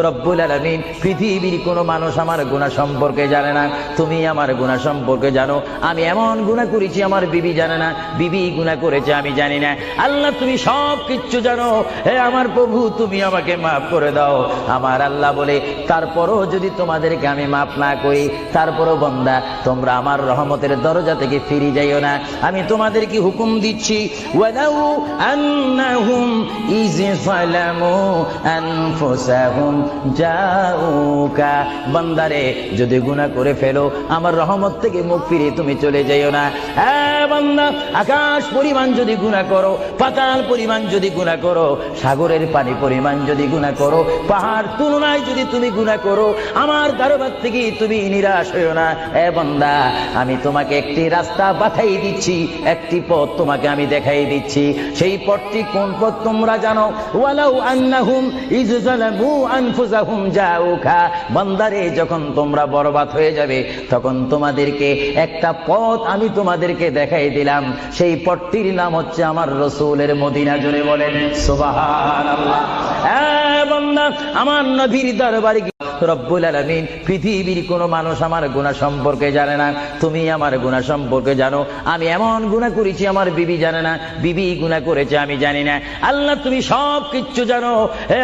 রব্বুল আলামিন পৃথিবীর কোনো মানুষ আমার গুনাহ সম্পর্কে জানে না, তুমি আমার গুনাহ সম্পর্কে জানো। আমি এমন গুনাহ করেছি আমার বিবি জানে না, বিবি গুনাহ করেছে আমি জানি না। আল্লাহ তুমি সব কিচ্ছু জানো, হে আমার প্রভু তুমি আমাকে মাফ করে দাও। আমার আল্লাহ বলে তারপরও যদি তোমাদেরকে আমি মাফ না করি, তারপরও বান্দা তোমরা আমার রহমতের দরজা থেকে ফিরে যাইও না। আমি তোমাদেরকে হুকুম দিচ্ছি, ওয়ালাউ আন্নাহুম ইয যালামু আনফুসাহুম জাউকা, বান্দারে যদি গুনাহ করে ফেলো আমার রহমত থেকে মুখ ফিরে তুমি চলে যাইও না। হ্যাঁ বান্দা, আকাশ পরিমাণ যদি গুনাহ করো, পাতাল পরিমাণ যদি গুনাহ করো, সাগরের পানি পরিমাণ যদি গুনাহ করো, পাহাড় তুলনায় যদি তুমি গুনাহ করো, আমার দরবার থেকে তুমি নিরাশ হইও না। এ বান্দা, আমি তোমাকে একটি রাস্তা বাতাই দিচ্ছি, একটি পথ তোমাকে আমি দেখাই দিচ্ছি। সেই পথটি কোন পথ তোমরা জানো? ওয়ালাউ আন্নাহুম ইয যালামু আনফুসাহুম জাউকা, বান্দারে যখন তোমরা বরবাদ হয়ে যাবে তখন তোমাদেরকে একটা পথ আমি তোমাদেরকে দেখাই দিলাম, সেই পথটির নাম হচ্ছে আমার রাসূলের মদিনা। জোরে বলেন সুবহানাল্লাহ। বান্দা, আমার নবীর দরবারে রব্বুল আলামিন পৃথিবীর কোনো মানুষ আমার গুনাহ সম্পর্কে জানে না, তুমি আমার গুনাহ সম্পর্কে জানো। আমি এমন গুনাহ করেছি আমার বিবি জানে না, বিবি গুনাহ করেছে আমি জানি না। আল্লাহ তুমি সব কিচ্ছু জানো, হে